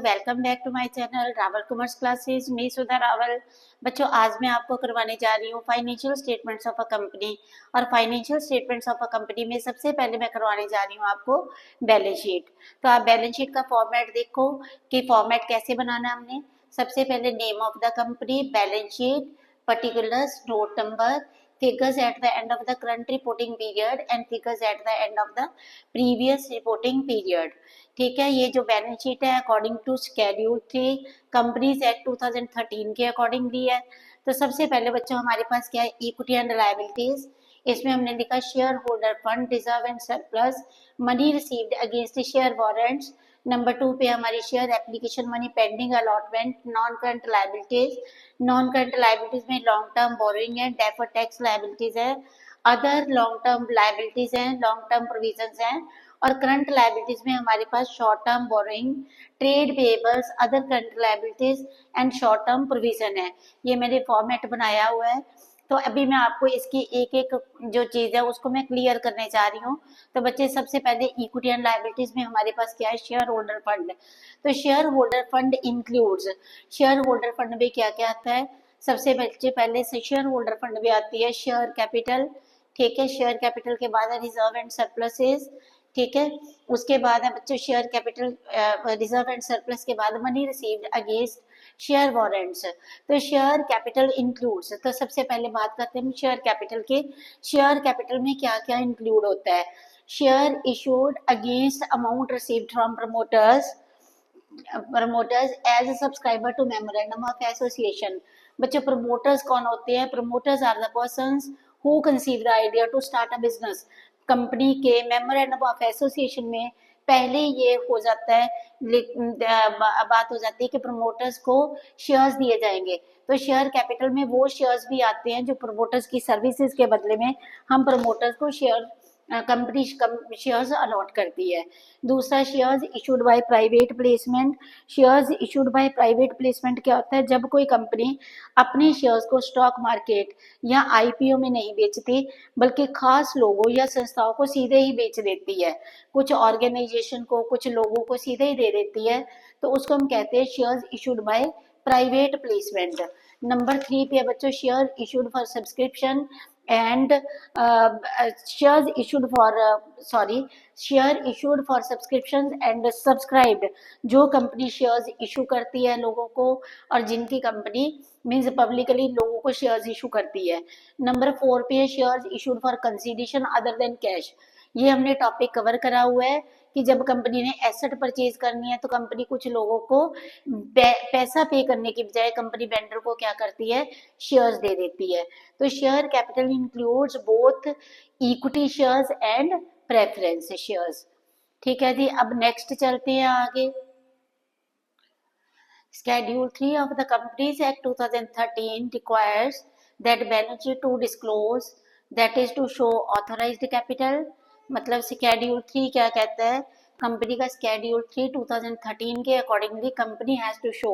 Welcome back to my channel Rawal commerce classes. मैं सुधा रावल। बच्चों, आज मैं आपको करवाने जा रही हूँ financial statements of a company. और financial statements of a company में सबसे पहले मैं करवाने जा रही हूँ आपको बैलेंस शीट। तो आप बैलेंस शीट का फॉर्मेट देखो कि फॉर्मेट कैसे बनाना है हमने। सबसे पहले name of the company, balance sheet, particulars, note number, figures at the end of the current reporting period and figures at the end of the previous reporting period। ठीक है, ये जो बैलेंस शीट है according to schedule 3 companies act 2013 के accordingly है। तो सबसे पहले बच्चों हमारे पास क्या है, इक्विटी एंड लायबिलिटीज। इसमें हमने लिखा share holder fund, reserve and surplus, money received against share warrants. Number 2 पे हमारी share application money pending allotment, non current liabilities. Non current liabilities में लॉन्ग टर्म बोरोइंग है, डेफर्ड टैक्स लायबिलिटीज है, other long term liabilities हैं, long term provisions हैं। और current liabilities में हमारे पास short term borrowing, trade payables, other current liabilities and short term provision है। ये मैंने फॉर्मेट बनाया हुआ है। तो अभी मैं आपको इसकी एक एक जो चीज है उसको मैं क्लियर करने जा रही हूँ। तो बच्चे, सबसे पहले इक्विटी एंड लायबिलिटीज में हमारे पास क्या है, शेयर होल्डर फंड। तो share holder fund includes, share holder fund में क्या क्या आता है। सबसे बच्चे पहले से शेयर होल्डर फंड में आती है शेयर कैपिटल। ठीक है, शेयर कैपिटल के बाद है रिजर्व एंड सरप्लसेस। ठीक है, उसके बाद है बच्चों share capital, reserve and surplus के बाद money received against share warrants. तो शेयर कैपिटल इंक्लूड्स, तो सबसे पहले बात करते हैं शेयर कैपिटल के। शेयर कैपिटल में क्या क्या इंक्लूड होता है। Share issued against amount received from promoters as a subscriber to memorandum of association। बच्चों, प्रमोटर्स कौन होते हैं। Promoters are the persons who conceive the idea to start a business. Company के मेमोरेंडम ऑफ एसोसिएशन में पहले ये हो जाता है, बात हो जाती है कि प्रमोटर्स को शेयर्स दिए जाएंगे। तो शेयर कैपिटल में वो शेयर्स भी आते हैं जो प्रमोटर्स की सर्विसेज के बदले में हम प्रमोटर्स को कंपनी शेयर्स अलॉट करती है। दूसरा, shares issued by private placement. Shares issued by private placement क्या होता है, जब कोई कंपनी अपने शेयर्स को स्टॉक मार्केट या आईपीओ में नहीं बेचती बल्कि खास लोगों या संस्थाओं को सीधे ही बेच देती है, कुछ ऑर्गेनाइजेशन को, कुछ लोगों को सीधे ही दे देती है, तो उसको हम कहते हैं shares issued by private placement. Number 3 पे बच्चों share issued for subscription and share issued for subscription and subscribed. जो कंपनी शेयर्स इशू करती है लोगों को और जिनकी कंपनी मीन्स पब्लिकली लोगों को शेयर्स इशू करती है। नंबर 4 पे है shares issued for consideration other than cash. ये हमने टॉपिक कवर करा हुआ है कि जब कंपनी ने एसेट परचेज करनी है तो कंपनी कुछ लोगों को पैसा पे करने की बजाय कंपनी वेंडर को क्या करती है, शेयर्स दे देती है। तो share capital includes both equity shares and preference shares. ठीक है जी, अब नेक्स्ट चलते हैं आगे। Schedule 3 of the Companies Act 2013 requires that balance sheet to disclose, that is to show authorized capital। मतलब Schedule 3 क्या कहता है, कंपनी का Schedule 3 2013 के accordingly company has to show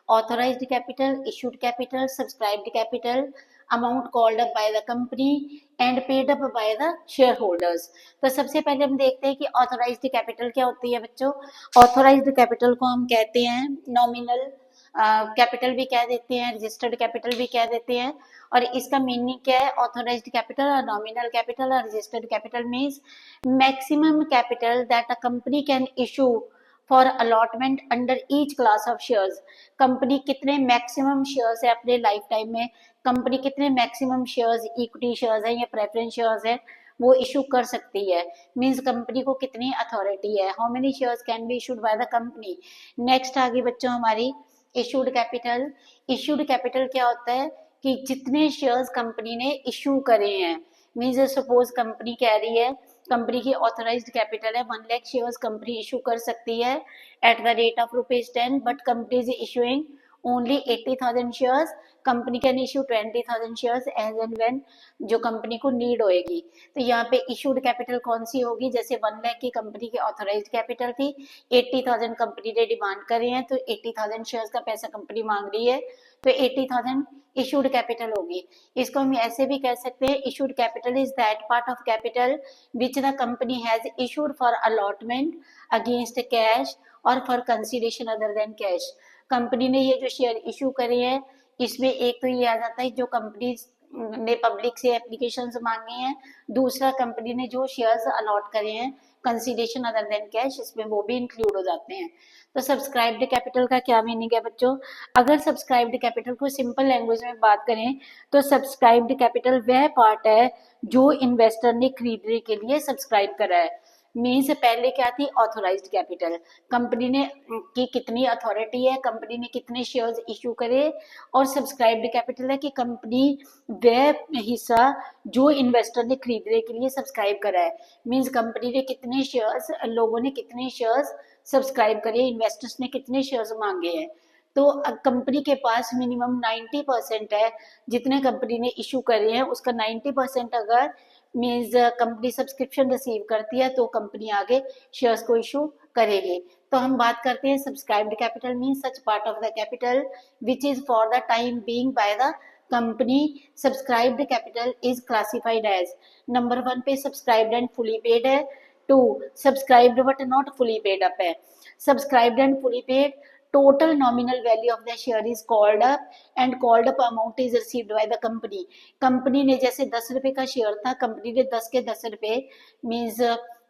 authorized capital, issued capital, subscribed capital, amount called up by the company and paid up by the shareholders। तो सबसे पहले हम देखते हैं कि ऑथोराइज्ड कैपिटल क्या होती है बच्चों। ऑथोराइज्ड कैपिटल को हम कहते हैं नॉमिनल कैपिटल भी कह देते हैं, रजिस्टर्ड कैपिटल भी कह देते हैं। और इसका मीनिंग क्या है, ऑथोराइज्ड कैपिटल और नॉमिनल कैपिटल और registered capital means maximum capital that a company can issue for allotment under each class of shares. Company कितने मैक्सिमम शेयर्स है अपने लाइफ टाइम में, कंपनी कितने मैक्सिमम शेयर्स, इक्विटी शेयर्स है या preference shares है, वो इशू कर सकती है। मींस कंपनी को कितनी अथॉरिटी है, how many shares can be issued by the company. Next आगे बच्चों हमारी इशूड कैपिटल। इशूड कैपिटल क्या होता है कि जितने शेयर्स कंपनी ने इशू करे हैं। मींस सपोज कंपनी कह रही है, कंपनी की ऑथराइज्ड कैपिटल है 1 लाख शेयर्स कंपनी इशू कर सकती है at the rate of ₹10, but company is issuing only 80,000 shares. Company can issue 20,000 shares as and when जो कंपनी को नीड होएगी। तो यहाँ पे इशूड कैपिटल कौन सी होगी, जैसे 1 लाख की कंपनी की ऑथराइज्ड कैपिटल थी, 80,000 कंपनी ने डिमांड करे हैं, तो 80,000 शेयर्स का पैसा कंपनी मांग रही है, तो 80,000 इशूड कैपिटल होगी। इसको हम ऐसे भी कह सकते हैं, issued capital is that part of capital which the company has issued for allotment against cash और for consideration other than cash. Company ने ये जो शेयर इशू करे हैं इसमें एक तो ये आ जाता है जो कंपनी ने पब्लिक से एप्लीकेशंस मांगे हैं, दूसरा कंपनी ने जो शेयर्स अलॉट करे हैं कंसिडरेशन अदर देन कैश, इसमें वो भी इंक्लूड हो जाते हैं। तो सब्सक्राइब्ड कैपिटल का क्या मीनिंग है बच्चों? अगर सब्सक्राइब्ड कैपिटल को सिंपल लैंग्वेज में बात करें तो सब्सक्राइब्ड कैपिटल वह पार्ट है जो इन्वेस्टर ने खरीदने के लिए सब्सक्राइब करा है। मीन्स पहले क्या थी? ऑथोराइज्ड कैपिटल, कंपनी ने की कितनी अथॉरिटी है, कंपनी ने कितने शेयर्स इशू करे, और सब्सक्राइब्ड कैपिटल है कि कंपनी वह हिस्सा जो इन्वेस्टर ने खरीदने के लिए सब्सक्राइब करा है। मीन्स कंपनी ने कितने शेयर्स, लोगों ने कितने शेयर्स सब्सक्राइब करे, इन्वेस्टर्स ने कितने शेयर्स मांगे हैं। तो कंपनी के पास मिनिमम 90% है, जितने कंपनी ने इशू करे हैं उसका 90% अगर मीन्स कंपनी सब्सक्रिप्शन रिसीव करती है तो कंपनी आगे शेयर्स को इशू करेगी। तो हम बात करते हैं subscribed capital means such part of the capital which is for the time being by the company. Subscribed capital is classified as number 1 पे सब्सक्राइब्ड एंड फुली पेड है, 2 subscribed but not fully paid up है। Subscribed and fully paid, total nominal value of the share is called up and called up amount is received by the company। Company ने जैसे 10 रुपए का share था, company ने 10 के 10 रुपए means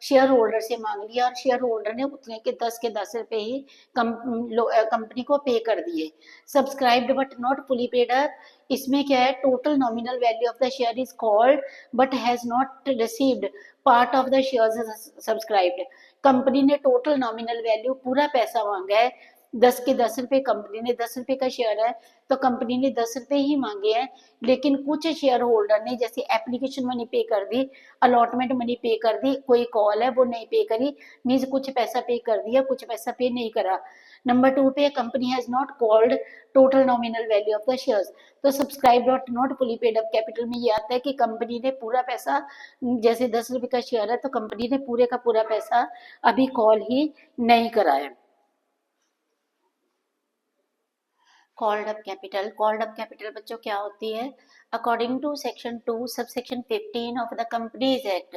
share holder से मांग लिया और शेयर होल्डर ने उतने के 10 के 10 रुपए ही कंपनी को पे कर दिए। Subscribed but not fully paid up, इसमें क्या है? Total nominal value of the share is called but has not received part of the shares subscribed. Company ने टोटल नॉमिनल वैल्यू पूरा पैसा मांगा है, 10 के 10 रुपए, कंपनी ने 10 रुपए का शेयर है तो कंपनी ने 10 रुपए ही मांगे हैं, लेकिन कुछ शेयर होल्डर ने जैसे एप्लीकेशन मनी पे कर दी, अलॉटमेंट मनी पे कर दी, कोई कॉल है वो नहीं पे करी, मीन्स कुछ पैसा पे कर दिया, कुछ पैसा पे नहीं करा। नंबर 2 पे company has not called total nominal value of the shares. तो subscribe but not fully paid up capital में ये आता है कि कंपनी ने पूरा पैसा, जैसे 10 रुपए का शेयर है तो कंपनी ने पूरे का पूरा पैसा अभी कॉल ही नहीं करा है। Called up capital, called up capital बच्चों क्या होती है? According to section 2 subsection 15 of the companies act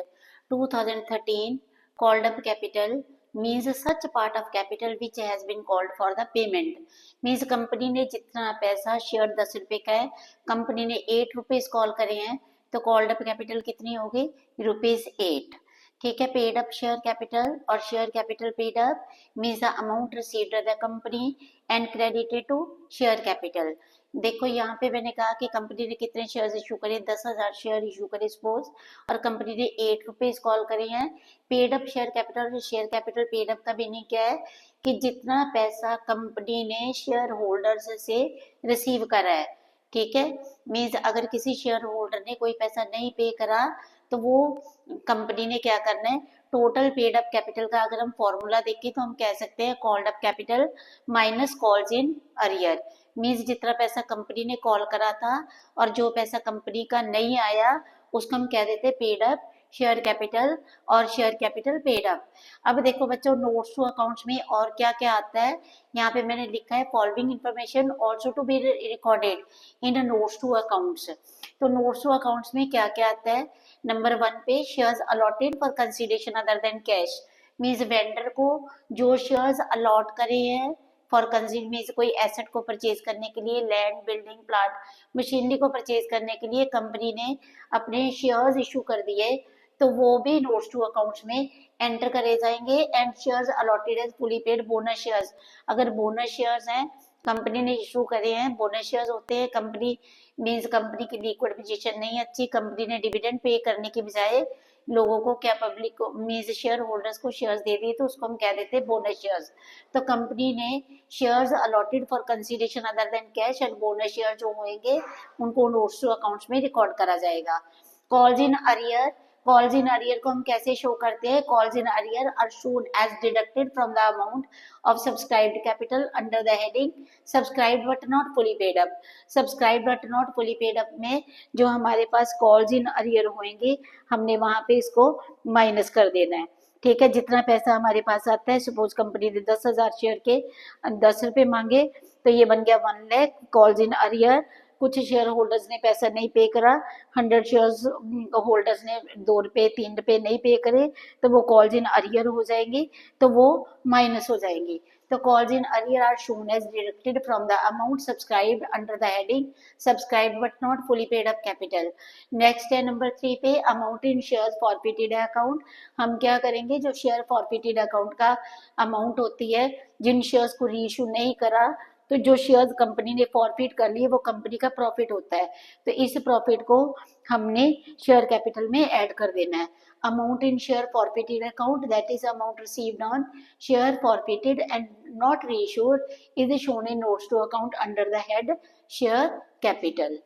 2013, called up capital means such part of capital which has been called for the payment। means company ने जितना पैसा, share 10 रुपए का है, कंपनी ने 8 रुपीज कॉल करे हैं तो कॉल्ड अप कैपिटल कितनी होगी? ₹8। ठीक है। पेड अप शेयर कैपिटल और share capital paid up means the amount received by the company and credited to share capital. देखो यहाँ पे मैंने कहा कि कंपनी ने कितने शेयर्स इशू करे, 10,000 शेयर इशू करे सपोज, और कंपनी ने 8 रुपीज कॉल करे हैं। Paid up share capital, share capital paid up का मीनिंग क्या है कि जितना पैसा कंपनी ने शेयर होल्डर्स से रिसीव करा है, ठीक है, मीन्स अगर किसी शेयर होल्डर ने कोई पैसा नहीं पे करा तो वो कंपनी ने क्या करना है, टोटल पेड अप कैपिटल का अगर हम फॉर्मूला देखें तो हम कह सकते हैं called up capital minus calls in arrear. Means जितना पैसा कंपनी ने कॉल करा था और जो पैसा कंपनी का नहीं आया उसको हम कह देते पेड अप शेयर कैपिटल और शेयर कैपिटल पेड अप। अब देखो बच्चों नोट्स टू अकाउंट्स में और क्या क्या आता है, यहाँ पे मैंने लिखा है following information also to be recorded in notes to accounts. तो नोट्स टू अकाउंट्स में क्या क्या आता है? नंबर 1 पे shares allotted for consideration other than cash, means vendor को जो शेयर्स अलॉट करे हैं फॉर कंज्यूम मीन्स कोई एसेट को परचेज करने के लिए, लैंड, बिल्डिंग, प्लांट, मशीनरी को परचेज करने के लिए कंपनी ने अपने शेयर्स इशू कर दिए तो वो भी नोट्स टू अकाउंट्स में एंटर करे जाएंगे। And shares allotted as fully paid bonus shares, अगर बोनस शेयर्स हैं कंपनी ने इशू करे हैं, बोनस शेयर्स होते हैं, कंपनी मीन्स कंपनी की लिक्विड पोजीशन नहीं अच्छी, कंपनी ने डिविडेंड पे करने की बजाय लोगों को क्या पब्लिक को मीन्स शेयर होल्डर्स को शेयर्स दे दिए तो उसको हम कह देते हैं बोनस शेयर्स। तो कंपनी ने shares allotted for consideration other than cash and bonus share जो होंगे उनको नोट्स टू अकाउंट्स में रिकॉर्ड करा जाएगा। Calls in arrear, calls in arrear को हम कैसे शो करते हैं? Calls in arrear are shown as deducted from the amount of subscribed capital under the heading subscribed but not fully paid up. Subscribed but not fully paid up में जो हमारे पास calls in arrear होंगे हमने वहां पे इसको minus कर देना है। ठीक है, जितना पैसा हमारे पास आता है, सपोज कंपनी ने 10,000 शेयर के 10 रुपए मांगे तो ये बन गया 1 लाख कॉल्स इन अरियर कुछ शेयर होल्डर्स ने पैसा नहीं पे करा, 100 शेयर्स होल्डर्स ने 2 रुपये 3 रुपये नहीं पे करे, तो वो कॉल्स इन अरियर हो जाएंगी, तो वो माइनस हो जाएंगी। तो calls in arrear are shown as deducted from the amount subscribed under the heading subscribed but not fully paid up capital. Next है नंबर 3 पे amount in shares forfeited account। हम क्या करेंगे, जो शेयर forfeited account का amount होती है, जिन shares को रीइश्यू नहीं करा, तो जो शेयर्स कंपनी ने फॉरफिट कर लिए वो कंपनी का प्रॉफिट होता है, तो इस प्रॉफिट को हमने शेयर कैपिटल में ऐड कर देना है। Amount in share forfeited account, that is amount received on share forfeited and not reissued, is shown in notes to account under the head share capital.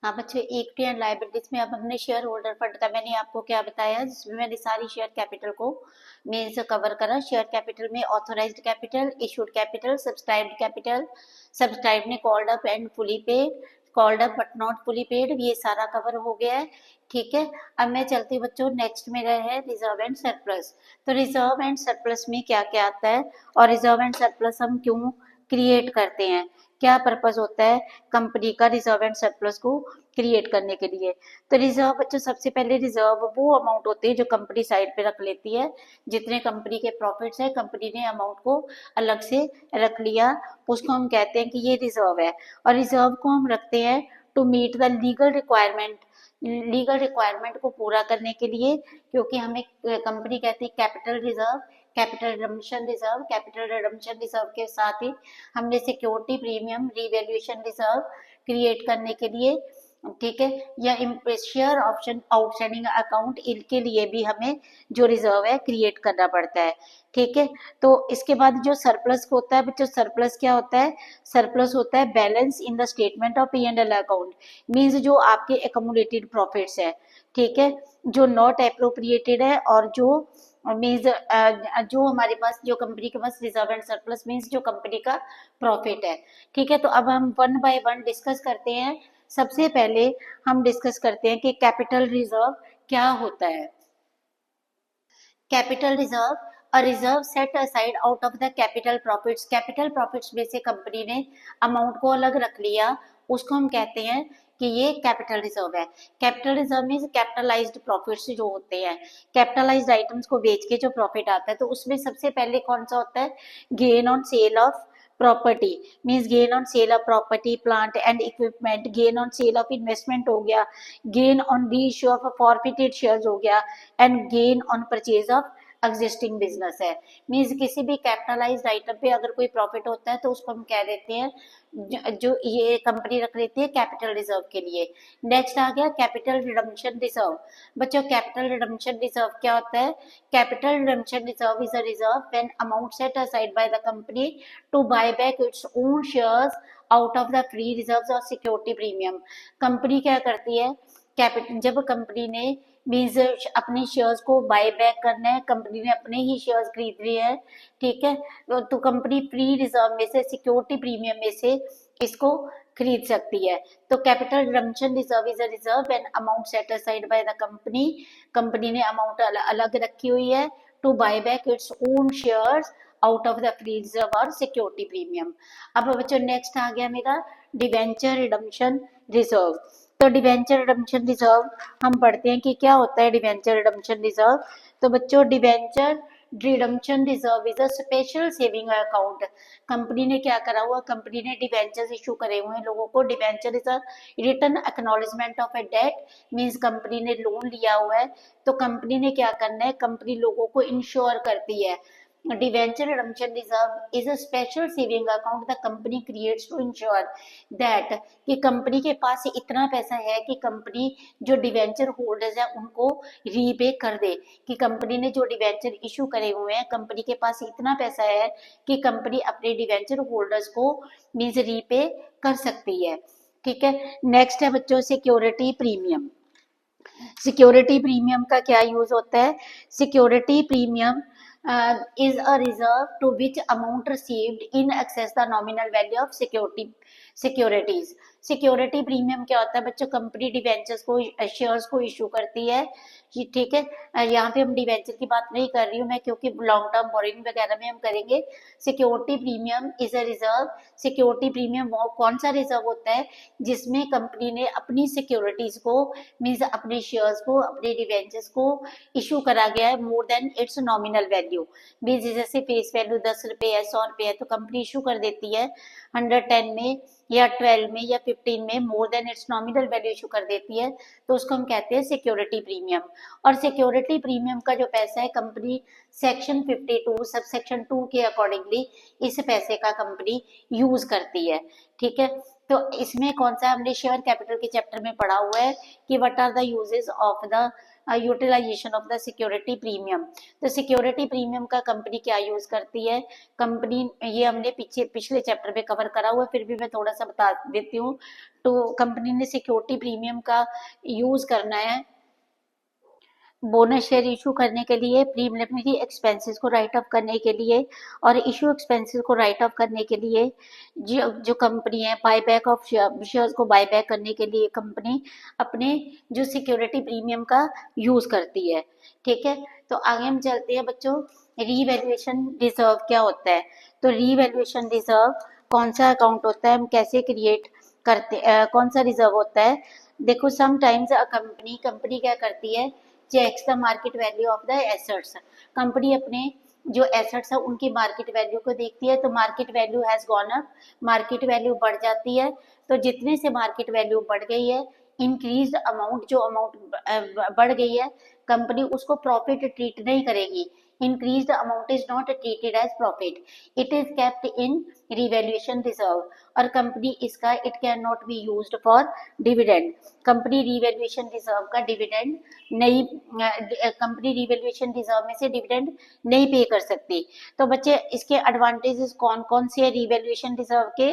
हाँ बच्चों, इक्विटी एंड लायबिलिटीज में अब हमने share holder fund का मैंने आपको क्या बताया, जिसमें मैंने सारी शेयर कैपिटल को मेन से कवर करा। शेयर कैपिटल में authorised capital, issued capital, subscribed capital, subscribed ने called up and fully paid, called up but not fully paid, ये सारा कवर हो गया है। ठीक है, अब मैं चलती हूँ बच्चों, नेक्स्ट मेरा है रिजर्व एंड सरप्लस। तो रिजर्व एंड सरप्लस में क्या क्या आता है, और रिजर्व एंड सरप्लस हम क्यों क्रिएट करते हैं, क्या पर्पस होता है कंपनी का रिजर्व एंड सरप्लस को क्रिएट करने के लिए। तो रिजर्व बच्चों, सबसे पहले रिजर्व वो अमाउंट होती है जो कंपनी साइड पे रख लेती है, जितने कंपनी के प्रॉफिट्स है कंपनी ने अमाउंट को अलग से रख लिया, उसको हम कहते हैं कि ये रिजर्व है। और रिजर्व को हम रखते हैं to meet the legal requirement को पूरा करने के लिए, क्योंकि हमें कंपनी कहती है capital reserve, capital redemption reserve, capital redemption reserve के साथ ही हमने security premium revaluation reserve create करने के लिए, ठीक है, या शेयर ऑप्शन आउटस्टैंडिंग अकाउंट, इनके लिए भी हमें जो रिजर्व है क्रिएट करना पड़ता है। ठीक है, तो इसके बाद जो सरप्लस होता है बच्चों, सरप्लस क्या होता है, सरप्लस होता है balance in the statement of P&L account, means जो आपके एक्यूमुलेटेड प्रॉफिट्स है, ठीक है, जो नॉट एप्रोप्रिएटेड है, और जो मीन्स जो हमारे पास, जो कंपनी के पास रिजर्व एंड सरप्लस मीन्स जो कंपनी का प्रॉफिट है। ठीक है, तो अब हम वन बाय वन डिस्कस करते हैं। सबसे पहले हम डिस्कस करते हैं कि कैपिटल रिजर्व क्या होता है। Capital reserve, a reserve set aside out of the capital profits, capital profits में से कंपनी ने अमाउंट को अलग रख लिया, उसको हम कहते हैं कि ये कैपिटल रिजर्व है। कैपिटल रिजर्व में कैपिटलाइज्ड प्रॉफिट्स जो होते हैं, कैपिटलाइज्ड आइटम्स को बेच के जो प्रॉफिट आता है, तो उसमें सबसे पहले कौन सा होता है, gain on sale of property, means gain on sale of property plant and equipment, gain on sale of investment हो गया, गेन ऑन री इश्यू ऑफ फॉरफिटेड शेयर्स हो गया, and gain on purchase of existing business है। Means किसी भी capitalised item पे अगर कोई प्रॉफिट होता है तो उसको हम कह देते हैं, जो ये कंपनी रख लेती है कैपिटल रिजर्व के लिए। नेक्स्ट आ गया कैपिटल रिडम्पशन रिजर्व। बच्चों, कैपिटल रिडम्पशन रिजर्व क्या होता है, capital redemption reserve is a reserve when amount set aside by the company to buy back its own shares out of the free reserves और security premium. Company क्या करती है, जब company ने means अपने शेयर्स को बाय बैक करना है, कंपनी ने अपने ही शेयर्स खरीद लिए हैं, ठीक है, तो कंपनी फ्री रिजर्व में से, सिक्योरिटी प्रीमियम में से इसको खरीद सकती है। तो capital redemption reserve is a reserve when amount set aside by the company, company ने अमाउंट अलग रखी हुई है to buy back its own shares out of the free reserve और सिक्योरिटी प्रीमियम। अब बच्चों नेक्स्ट आ गया मेरा डिवेंचर रिडम्पशन रिजर्व। तो डिवेंचर रिडम्पशन रिजर्व हम पढ़ते हैं कि क्या होता है डिवेंचर रिडम्पशन रिजर्व। तो बच्चों, debenture redemption reserve is a special saving account. Company ने क्या करा हुआ, कंपनी ने डिवेंचर्स इशू करे हुए हैं लोगों को। Debenture is a written acknowledgement of a debt, means company ने लोन लिया हुआ है, तो कंपनी ने क्या करना है, कंपनी लोगों को इंश्योर करती है। Debenture redemption reserve is a special saving account the company creates to ensure that, कि कंपनी के पास इतना पैसा है कि कंपनी जो डिवेंचर होल्डर्स है उनको रीपे कर दे, कि कंपनी ने जो डिवेंचर इशू करे हुए हैं, कंपनी के पास इतना पैसा है कि कंपनी अपने डिवेंचर होल्डर्स को मीन्स रीपे कर सकती है। ठीक है, नेक्स्ट है बच्चों सिक्योरिटी प्रीमियम। सिक्योरिटी प्रीमियम का क्या यूज होता है, security premium is a reserve to which amount received in excess the nominal value of securities. Security premium क्या होता है बच्चों, कंपनी डिवेंचर्स को, शेयर्स को इशू करती है, ठीक है। यहाँ पे हम डिवेंचर की बात नहीं कर रही हूँ मैं, क्योंकि लॉन्ग टर्म बोरिंग वगैरह में हम करेंगे। Security premium is a reserve. Security premium वो कौन सा रिजर्व होता है जिसमें कंपनी ने अपनी सिक्योरिटीज को, मीन्स अपने शेयर्स को, अपने डिवेंचर्स को इशू करा गया है more than it's nominal value. Means जैसे फेस वैल्यू 10 रुपए है, 100 रुपए है, तो कंपनी इशू कर देती है 110 में या 12 में या 15 में, more than it's nominal value issue कर देती है, तो उसको हम कहते हैं सिक्योरिटी प्रीमियम। और सिक्योरिटी प्रीमियम का जो पैसा है कंपनी सेक्शन 52 सब सेक्शन 2 के अकॉर्डिंगली इस पैसे का कंपनी यूज करती है, ठीक है। तो इसमें कौन सा हमने शेयर कैपिटल के चैप्टर में पढ़ा हुआ है कि what are the uses of the utilisation of the security premium. तो सिक्योरिटी प्रीमियम का कंपनी क्या यूज करती है, कंपनी, ये हमने पिछले चैप्टर में कवर करा हुआ है, फिर भी मैं थोड़ा सा बता देती हूँ। तो कंपनी ने सिक्योरिटी प्रीमियम का यूज करना है बोनस शेयर इशू करने के लिए, प्रीलिमिनरी एक्सपेंसेस को राइट ऑफ करने के लिए, और इशू एक्सपेंसेस को राइट ऑफ करने के लिए जो कंपनी है बायबैक ऑफ शेयर्स को बायबैक करने के लिए कंपनी अपने जो सिक्योरिटी प्रीमियम का यूज करती है, ठीक है। तो आगे हम चलते हैं बच्चों, रीवैल्यूएशन रिजर्व क्या होता है। तो रीवैल्यूएशन रिजर्व कौन सा अकाउंट होता है, हम कैसे क्रिएट करते, कौन सा रिजर्व होता है। देखो समटाइम्स अ कंपनी क्या करती है, checks the market value of the assets. Company अपने जो एसेट्स है उनकी मार्केट वैल्यू को देखती है, तो market value has gone up, market value बढ़ जाती है, तो जितने से मार्केट वैल्यू बढ़ गई है, इंक्रीज अमाउंट, जो अमाउंट बढ़ गई है, कंपनी उसको प्रॉफिट ट्रीट नहीं करेगी। increased amount is not treated as profit, it is kept in revaluation reserve, और कंपनी इसका it can not be used for dividend. Company revaluation reserve का डिविडेंड नहीं, कंपनी रिवैल्यूएशन रिजर्व में से dividend नहीं पे कर सकती। तो बच्चे इसके एडवांटेजेस कौन कौन से है रिवैल्यूएशन रिजर्व के,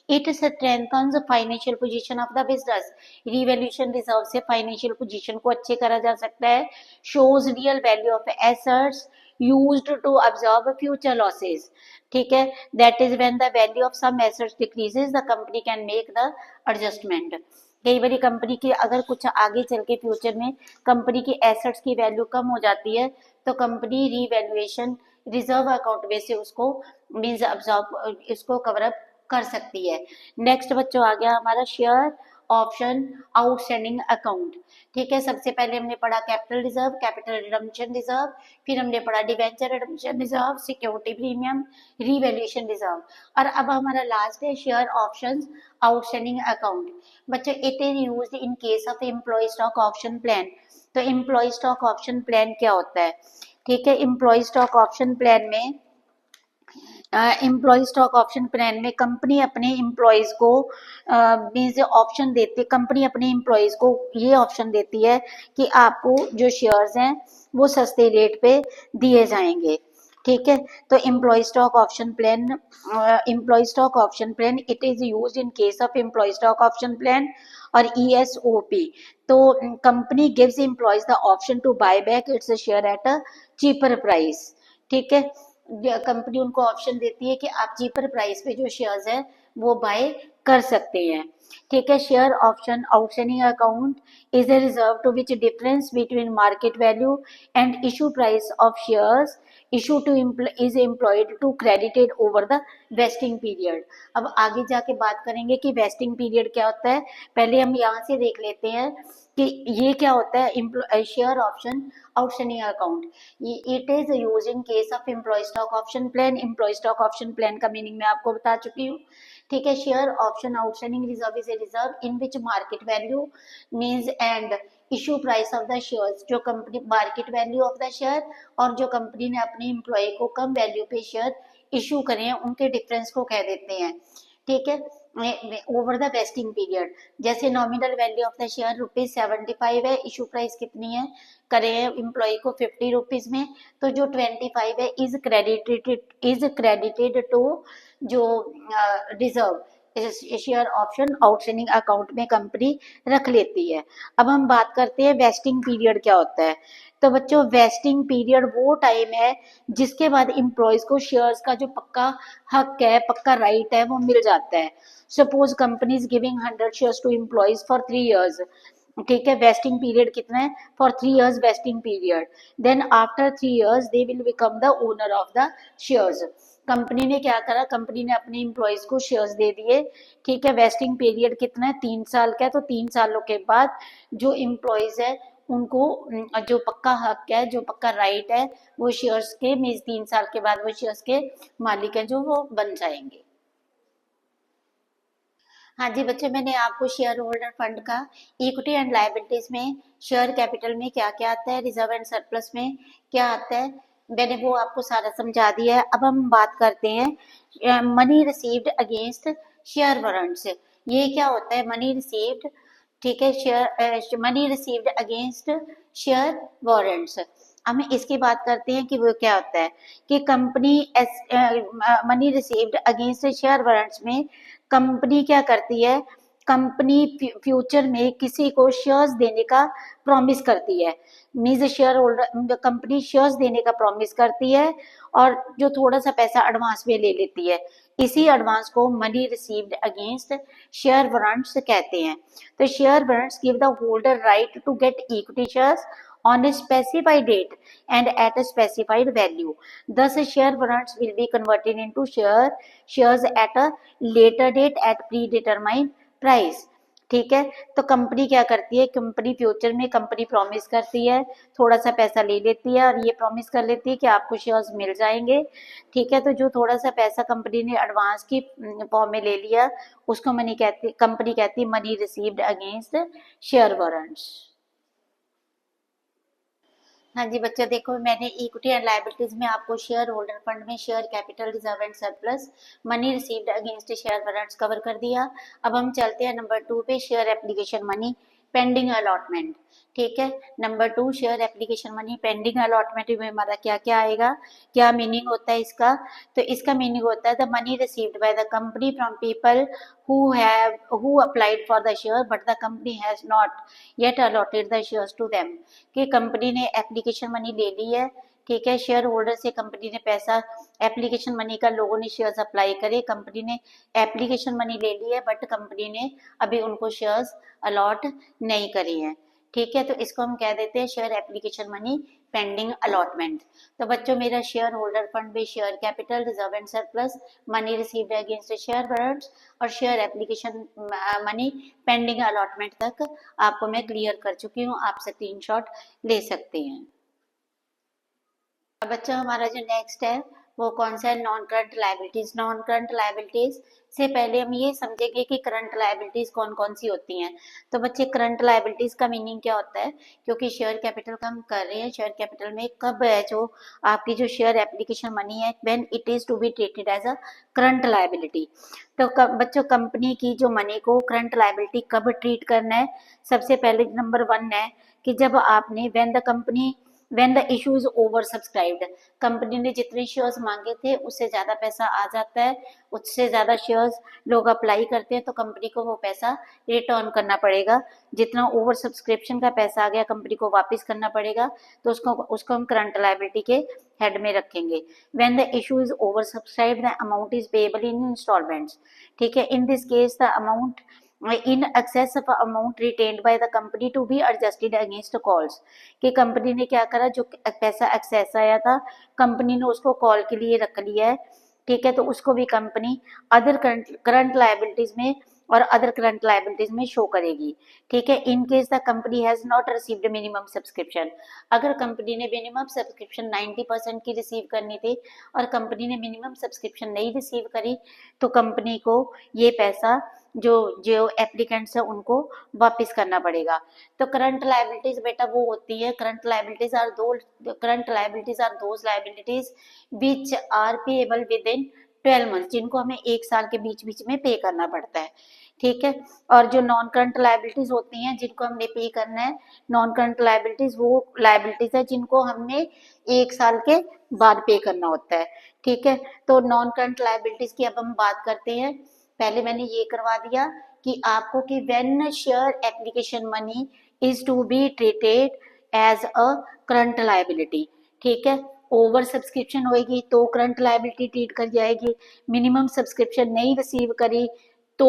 it strengthens financial position of the business. Revaluation reserve से फाइनेंशियल पोजीशन को अच्छे करा जा सकता है। Shows real value of assets used to absorb future losses, ठीक है। that is when the value of some assets decreases the company can make the adjustment। कई बार कंपनी की अगर कुछ आगे चल के फ्यूचर में कंपनी की एसेट्स की वैल्यू कम हो जाती है, तो कंपनी रीवैल्यूएशन रिजर्व अकाउंट में से उसको मींस अब्सॉर्ब, इसको कवर अप कर सकती है। नेक्स्ट बच्चों आ गया हमारा शेयर ऑप्शन आउटस्टैंडिंग अकाउंट, ठीक है। सबसे पहले हमने पढ़ा capital reserve, capital redemption reserve, फिर हमने पढ़ा debenture redemption reserve, security premium, revaluation reserve, और अब हमारा लास्ट है शेयर ऑप्शंस आउटस्टैंडिंग अकाउंट। बच्चों it is used in case of employ stock option plan. तो एम्प्लॉय स्टॉक ऑप्शन प्लान क्या होता है, ठीक है। एम्प्लॉय स्टॉक ऑप्शन प्लान में, एम्प्लॉय स्टॉक ऑप्शन प्लान में कंपनी अपने एम्प्लॉयज को मीन्स ऑप्शन देती, कंपनी अपने एम्प्लॉयज को ये ऑप्शन देती है कि आपको जो शेयर्स हैं वो सस्ते रेट पे दिए जाएंगे, ठीक है। तो employee stock option plan, employ stock option plan it is used in case of employ stock option plan और ESOP। तो company gives employees the option to buy back its share at a cheaper price, ठीक है। Company उनको option देती है कि आप cheaper price पे जो शेयर्स है वो बाय कर सकते हैं, ठीक है। Share option outstanding account is a reserve to which difference between market value and issue price of shares issue to is employed to credited over the vesting period. अब आगे जाके बात करेंगे कि वेस्टिंग पीरियड क्या होता है, पहले हम यहाँ से देख लेते हैं कि ये क्या होता है share option outstanding account. It is use in case of employ stock option plan. Employ stock option plan का मीनिंग मैं आपको बता चुकी हूँ, ठीक है। Share option outstanding reserve is a reserve in which market value means and issue price of the shares, जो company market value of the share और जो कंपनी ने अपने एम्प्लॉय को कम वैल्यू पे शेयर इशू करे हैं उनके डिफरेंस को कह देते हैं, ठीक है। ओवर द वेस्टिंग पीरियड, जैसे nominal value of the share ₹75 है, इशू प्राइस कितनी है करे हैं एम्प्लॉय को 50 रुपीज में, तो जो 25 है इज क्रेडिटेड टू जो reserve, share option outstanding account में कंपनी रख लेती है। अब हम बात करते हैं वेस्टिंग पीरियड क्या होता है। तो बच्चों वेस्टिंग पीरियड वो टाइम है जिसके बाद एम्प्लॉयज को शेयर्स का जो पक्का हक है, पक्का राइट है, वो मिल जाता है। Suppose company is giving 100 shares to employees for 3 years। ठीक है, वेस्टिंग पीरियड कितना है? For 3 years vesting period. Then after 3 years they will become the owner of the shares. Company ने क्या करा? कंपनी ने अपने एम्प्लॉयज को शेयर्स दे दिए। ठीक है, वेस्टिंग पीरियड कितना है? 3 साल का है। तो 3 सालों के बाद जो एम्प्लॉयज है उनको जो पक्का हक है, जो पक्का राइट है, वो शेयर्स के मीन्स 3 साल के बाद वो शेयर्स के मालिक है जो वो बन जाएंगे। हाँ जी बच्चों, मैंने आपको शेयर होल्डर फंड का इक्विटी एंड लायबिलिटीज में शेयर कैपिटल में क्या क्या आता है, रिजर्व एंड सरप्लस में क्या आता है, मैंने वो आपको सारा समझा दिया है। अब हम बात करते हैं money received against share warrants. ये क्या होता है मनी रिसीव्ड? ठीक है, share money received against share warrants. हम इसकी बात करते हैं कि वो क्या होता है कि company money received against share warrants में कंपनी क्या करती है? कंपनी फ्यूचर में किसी को शेयर्स देने का प्रॉमिस करती है। Means share holder company shares देने का प्रॉमिस करती है और जो थोड़ा सा पैसा एडवांस में ले लेती है, इसी एडवांस को money received against share warrants कहते हैं। तो share warrants give the holder right to get equity shares on a specified date and at a specified value. Thus, share warrants will be converted into shares at a later date at predetermined price. ठीक है, तो company क्या करती है? Company future में company promise करती है, थोड़ा सा पैसा ले लेती है और ये प्रॉमिस कर लेती है कि आपको शेयर्स मिल जाएंगे। ठीक है, तो जो थोड़ा सा पैसा कंपनी ने एडवांस की फॉर्म में ले लिया उसको कंपनी कहती है money received against share warrants. हाँ जी बच्चा, देखो मैंने इक्विटी एंड लायबिलिटीज में आपको शेयर होल्डर फंड में share capital, reserve and surplus, money received against share warrants cover कर दिया। अब हम चलते हैं नंबर 2 पे, share application money pending allotment. ठीक है, number 2 share application money pending allotment में हमारा क्या क्या आएगा, क्या मीनिंग होता है इसका? तो इसका मीनिंग होता है the money received by the company from people who applied for the share but the company has not yet allotted the shares to them। कि कंपनी ने एप्लीकेशन मनी ले ली है। ठीक है, शेयर होल्डर से कंपनी ने पैसा, एप्लीकेशन मनी का लोगों ने शेयर्स अप्लाई करे, कंपनी ने एप्लीकेशन मनी ले ली है बट कंपनी ने अभी उनको शेयर्स अलॉट नहीं करी है। ठीक है, तो इसको हम कह देते हैं share application money pending allotment. तो बच्चों मेरा शेयर होल्डर फंड में share capital, reserve and surplus, money received against share warrants और share application money pending allotment तक आपको मैं क्लियर कर चुकी हूँ, आप स्क्रीनशॉट ले सकते हैं। अब बच्चों हमारा जो नेक्स्ट है वो कौन सा है? Non current liabilities. Non current liabilities से पहले हम ये समझेंगे कि करंट लायबिलिटीज कौन कौन सी होती हैं। तो बच्चे करंट लायबिलिटीज का मीनिंग क्या होता है? क्योंकि शेयर कैपिटल का हम कर रहे हैं, शेयर कैपिटल में कब है जो आपकी जो शेयर एप्लीकेशन मनी है when it is to be treated as a current liability. तो बच्चों कंपनी की जो मनी को करंट लायबिलिटी कब ट्रीट करना है? सबसे पहले नंबर 1 है कि जब आपने when the issue is over subscribed, company ने जितने शेयर्स मांगे थे उससे ज्यादा पैसा आ जाता है, उससे ज्यादा शेयर्स लोग अप्लाई करते हैं तो कंपनी को वो पैसा रिटर्न करना पड़ेगा। जितना ओवर सब्सक्रिप्शन का पैसा आ गया कंपनी को वापस करना पड़ेगा, तो उसको हम करंट लायबिलिटी के हेड में रखेंगे। when the issue is over subscribed the amount is payable in installments। ठीक है, in this case the amount in excess of amount retained by the company to be adjusted against calls। कि company ने क्या करा, जो पैसा access आया था कंपनी ने उसको कॉल के लिए रख लिया है। ठीक है, तो उसको भी कंपनी अदर करंट लायबिलिटीज में और अदर करंट लायबिलिटीज में शो करेगी। ठीक है, in case the company has not received minimum subscription. अगर कंपनी ने मिनिमम सब्सक्रिप्शन 90% की रिसीव करनी थी और कंपनी ने मिनिमम सब्सक्रिप्शन नहीं रिसीव करी तो कंपनी को ये पैसा जो जो एप्लीकेंट्स है उनको वापस करना पड़ेगा। तो करंट लायबिलिटीज बेटा वो होती है, current liabilities are those liabilities which are payable within 12 month, जिनको हमें 1 साल के बीच बीच में पे करना पड़ता है। ठीक है, और जो नॉन करंट लायबिलिटीज होती हैं जिनको हमने पे करना है, नॉन करंट लायबिलिटीज वो लायबिलिटीज है जिनको हमने 1 साल के बाद पे करना होता है। ठीक है, तो नॉन करंट लायबिलिटीज की अब हम बात करते हैं। पहले मैंने ये करवा दिया कि आपको कि when share application money is to be treated as a current liability, ठीक है। ओवर सब्सक्रिप्शन होगी तो करंट लायबिलिटी ट्रीट कर जाएगी, मिनिमम सब्सक्रिप्शन नहीं रिसीव करी तो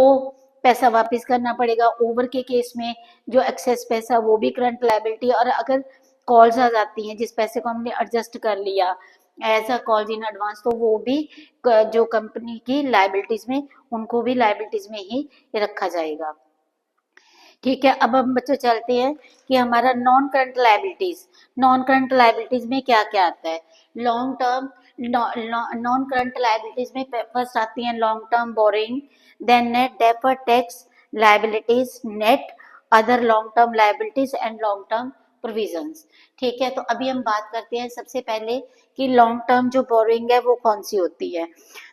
पैसा वापस करना पड़ेगा। ओवर के केस में जो एक्सेस पैसा वो भी करंट लायबिलिटी, और अगर कॉल्स आ जाती हैं जिस पैसे को हमने एडजस्ट कर लिया as a calls in advance, तो वो भी जो कंपनी की लायबिलिटीज में, उनको भी लायबिलिटीज में ही रखा जाएगा, ठीक है। अब हम बच्चों चलते हैं कि हमारा non current liabilities, non current liabilities में क्या क्या आता है। Long term non current liabilities में फर्स्ट आती है long term borrowing, then net deferred tax liabilities, net other long term liabilities and long term provisions, ठीक है। तो अभी हम बात करते हैं सबसे पहले कि लॉन्ग टर्म जो बोरिंग है वो कौन सी होती है।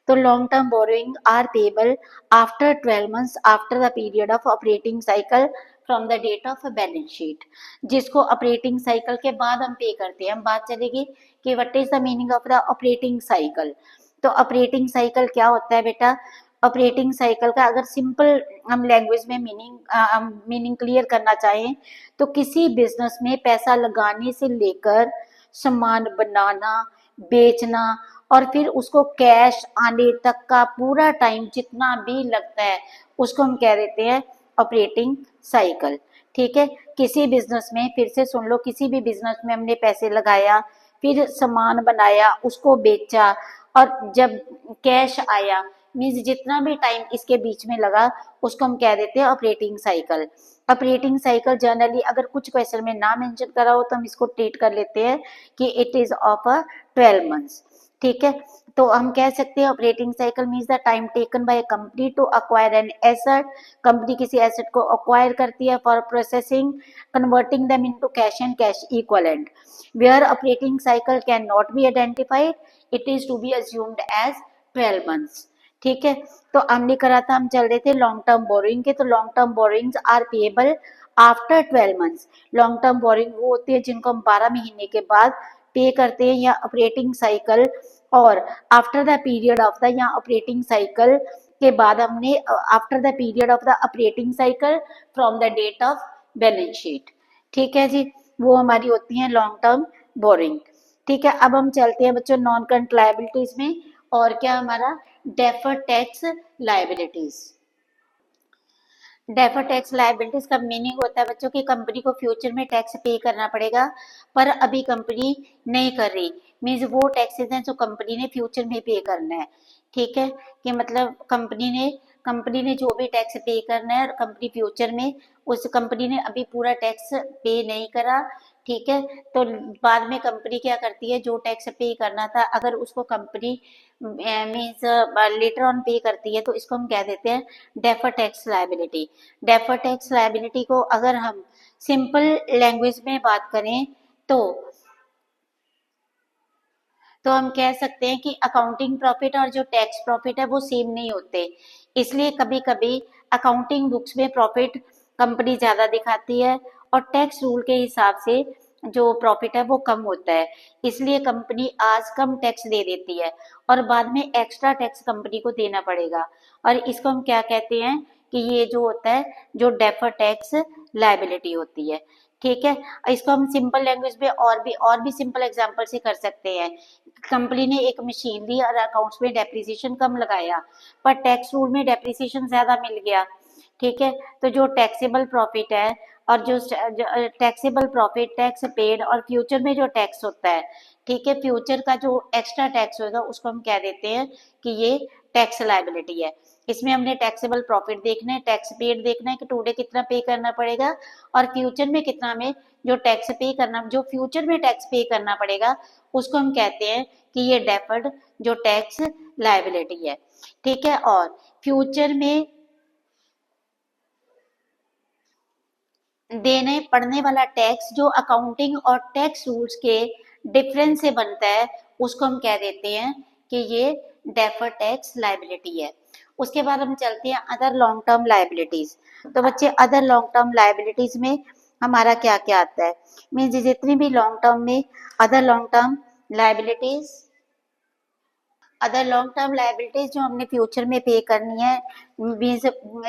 तो long term borrowing are payable after 12 months after the period of operating cycle from the date of balance sheet, जिसको ऑपरेटिंग साइकिल के बाद हम पे करते हैं। हम बात चलेगी कि what is the meaning of the operating cycle. तो ऑपरेटिंग साइकिल क्या होता है बेटा, ऑपरेटिंग साइकिल का अगर सिंपल हम लैंग्वेज में मीनिंग क्लियर करना चाहें तो किसी बिजनेस में पैसा लगाने से लेकर सामान बनाना, बेचना और फिर उसको कैश आने तक का पूरा टाइम जितना भी लगता है उसको हम कह देते हैं ऑपरेटिंग साइकिल, ठीक है। किसी बिजनेस में, फिर से सुन लो, किसी भी बिजनेस में हमने पैसे लगाया, फिर सामान बनाया, उसको बेचा और जब कैश आया, मीन्स जितना भी टाइम इसके बीच में लगा उसको हम कह देते हैं operating cycle. Operating cycle generally अगर कुछ क्वेश्चन में ना मेंशन करा हो तो हम इसको ट्रीट कर लेते हैं कि it is of a 12 months, ठीक है। तो हम कह सकते हैं operating cycle means the time taken by company to acquire an asset, company किसी एसेट को अक्वायर करती है for processing converting them into cash and cash equivalent, where operating cycle can not be identified it is to be assumed as 12 months, ठीक है। तो हमने करा था, हम चल रहे थे लॉन्ग टर्म बोरोइंग के, तो long term borrowings are payable after 12 months। Long term borrowing वो होती है जिनको हम 12 महीने के बाद पे करते हैं, या ऑपरेटिंग साइकिल, और after the period of the, या ऑपरेटिंग साइकिल के बाद हमने after the period of the operating cycle from the date of balance sheet, ठीक है जी, वो हमारी होती है लॉन्ग टर्म बोरिंग, ठीक है। अब हम चलते हैं बच्चों नॉन करंट लायबिलिटीज में, और क्या हमारा deferred tax liabilities. Deferred tax liabilities का मीनिंग होता है बच्चों की कंपनी को फ्यूचर में टैक्स पे करना पड़ेगा पर अभी कंपनी नहीं कर रही, मीन्स वो टैक्सेस हैं जो कंपनी ने फ्यूचर में पे करना है, ठीक है। कि मतलब कंपनी ने जो भी टैक्स पे करना है और कंपनी फ्यूचर में, उस कंपनी ने अभी पूरा टैक्स पे नहीं करा, ठीक है। तो बाद में कंपनी क्या करती है, जो टैक्स पे करना था अगर उसको कंपनी मीन्स लेटर ऑन पे करती है तो इसको हम कह देते हैं deferred tax liability. Deferred tax liability को अगर हम सिंपल लैंग्वेज में बात करें तो हम कह सकते हैं कि अकाउंटिंग प्रॉफिट और जो टैक्स प्रॉफिट है वो सेम नहीं होते, इसलिए कभी कभी अकाउंटिंग बुक्स में प्रॉफिट कंपनी ज्यादा दिखाती है और टैक्स रूल के हिसाब से जो प्रॉफिट है वो कम होता है, इसलिए कंपनी आज कम टैक्स दे देती है और बाद में एक्स्ट्रा टैक्स कंपनी को देना पड़ेगा, और इसको हम क्या कहते हैं कि ये जो होता है जो डेफर्ड टैक्स लायबिलिटी होती है, ठीक है। इसको हम सिंपल लैंग्वेज में और भी सिंपल एग्जांपल से कर सकते हैं। कंपनी ने एक मशीन ली और अकाउंट्स में डेप्रिसिएशन कम लगाया पर टैक्स रूल में डेप्रिसिएशन ज्यादा मिल गया, ठीक है। तो जो टैक्सेबल प्रॉफिट है और जो टैक्सेबल प्रॉफिट, टैक्स पेड और फ्यूचर में जो टैक्स होता है, ठीक है, फ्यूचर का जो एक्स्ट्रा टैक्स होगा उसको हम कह देते हैं कि ये टैक्स लायबिलिटी है। इसमें हमने टैक्सेबल प्रॉफिट देखना है, टैक्स पेड देखना है कि टुडे कितना पे करना पड़ेगा और फ्यूचर में कितना में जो टैक्स पे करना, जो फ्यूचर में टैक्स पे करना पड़ेगा उसको हम कहते हैं कि ये डेफर्ड जो टैक्स लायबिलिटी है, ठीक है। और फ्यूचर में देने पड़ने वाला टैक्स जो अकाउंटिंग और टैक्स रूल्स के डिफरेंस से बनता है उसको हम कह देते हैं कि ये डेफर्ड टैक्स लायबिलिटी है। उसके बाद हम चलते हैं अदर लॉन्ग टर्म लायबिलिटीज। तो बच्चे अदर लॉन्ग टर्म लायबिलिटीज में हमारा क्या क्या आता है, मीन्स जितनी भी लॉन्ग टर्म में other long term liabilities other long term liabilities जो हमने फ्यूचर में पे करनी है, मीन्स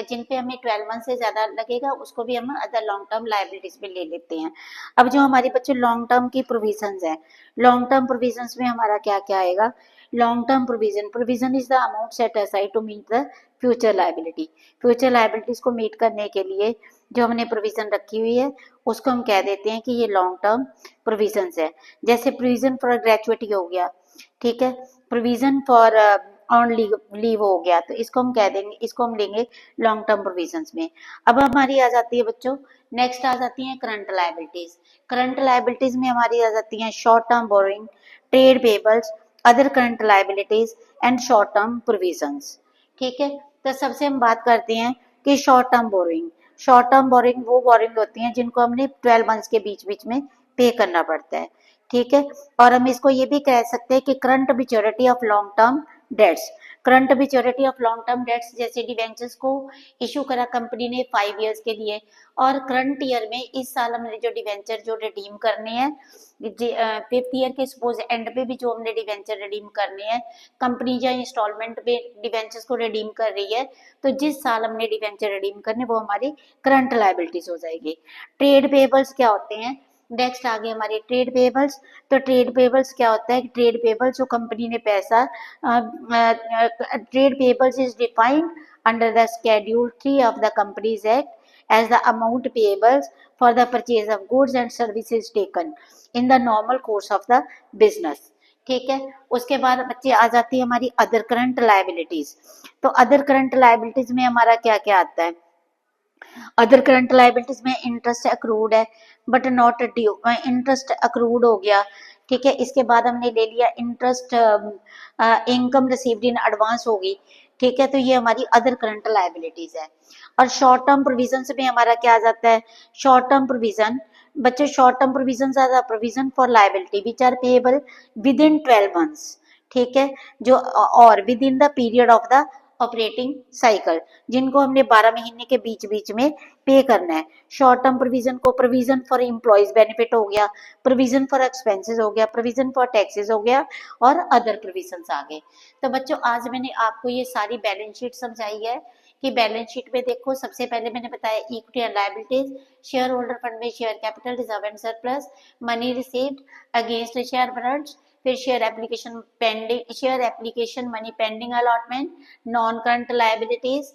जिन पे हमें 12 मंथ से ज्यादा लगेगा, उसको भी हम अदर लॉन्ग टर्म लायबिलिटीज में ले लेते हैं। अब जो हमारे बच्चे लॉन्ग टर्म की प्रोविजंस है, लॉन्ग टर्म प्रोविजंस में हमारा क्या क्या आएगा? Long term provision is the amount set aside to meet the future liability. Future liabilities को मीट करने के लिए जो हमने प्रोविजन रखी हुई है, उसको हम कह देते हैं कि ये लॉन्ग टर्म प्रोविजंस है। जैसे प्रोविजन फॉर ग्रेचुइटी हो गया, ठीक है, प्रोविजन फॉर ऑन लीव हो गया, तो इसको हम कह देंगे, इसको हम लेंगे लॉन्ग टर्म प्रोविजंस में। अब हमारी आ जाती है बच्चों, नेक्स्ट आ जाती है करंट लायबिलिटीज। करंट लायबिलिटीज में हमारी आ जाती है short term borrowing, trade payables, other current liabilities and short term provisions. ठीक है, तो सबसे हम बात करते हैं कि short term borrowing. Short term borrowing वो बोरिंग होती हैं जिनको हमने 12 मंथ्स के बीच बीच में पे करना पड़ता है। ठीक है, और हम इसको ये भी कह सकते हैं कि current maturity of long term debts. Current maturity of long term debts, जैसे डिवेंचर्स को इशू करा कंपनी ने 5 इयर्स के लिए, और करंट ईयर में इस साल हमने जो डिवेंचर जो रिडीम करने हैं, 5th ईयर के सपोज एंड पे भी जो हमने डिवेंचर रिडीम करने हैं, कंपनी या इंस्टॉलमेंट में डिवेंचर्स को रिडीम कर रही है, तो जिस साल हमने डिवेंचर रिडीम करने वो हमारी करंट लायबिलिटीज हो जाएगी। ट्रेड पेबल्स क्या होते हैं? नेक्स्ट आगे हमारे ट्रेड पेबल्स। तो ट्रेड पेबल्स क्या होता है? ट्रेड पेबल्स जो कंपनी ने पैसा, trade payables is defined under the schedule 3 of the companies act as the amount payables for the purchase of goods and services taken in the normal course of the business। ठीक है, उसके बाद बच्चे आ जाती है हमारी अदर करंट लायबिलिटीज। तो other current liabilities में हमारा क्या क्या आता है? अदर करंट लायबिलिटीज में इंटरेस्ट अक्रूड है but not due, interest accrued हो गया। ठीक है, इसके बाद हमने ले लिया interest income received in advance होगी। ठीक है, तो ये हमारी अदर करंट लायबिलिटीज है। और शॉर्ट टर्म प्रोविजन में हमारा क्या आ जाता है? शॉर्ट टर्म प्रोविजन, बच्चे short term provision provision for liability which are payable within 12 months. ठीक है, जो और within the period of the operating cycle, जिनको हमने 12 महीने के बीच बीच में पे करना है। शॉर्ट टर्म प्रोविजन को प्रोविजन फॉर एम्प्लॉयज बेनिफिट हो गया, प्रोविजन फॉर एक्सपेंसेस हो गया, प्रोविजन फॉर टैक्सेस हो गया, और अदर प्रोविजंस आ गए। तो बच्चों आज मैंने आपको ये सारी बैलेंस शीट समझाई है कि बैलेंस शीट में देखो, सबसे पहले मैंने बताया equity and liabilities, share holder fund में share capital, reserve and surplus, money received against share warrants, फिर share application pending, share application money pending allotment, non current liabilities,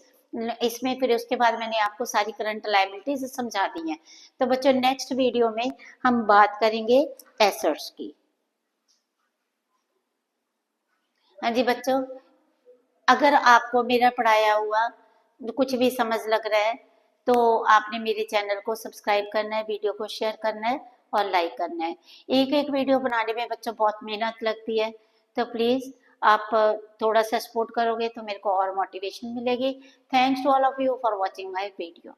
इसमें फिर उसके बाद मैंने आपको सारी करंट लायबिलिटीज समझा दी हैं। तो बच्चों नेक्स्ट वीडियो में हम बात करेंगे एसेट्स की। हाँ जी बच्चों, अगर आपको मेरा पढ़ाया हुआ कुछ भी समझ लग रहा है तो आपने मेरे चैनल को सब्सक्राइब करना है, वीडियो को शेयर करना है और लाइक करना है। एक एक वीडियो बनाने में बच्चों बहुत मेहनत लगती है, तो प्लीज़ आप थोड़ा सा सपोर्ट करोगे तो मेरे को और मोटिवेशन मिलेगी। Thanks to all of you for watching my video.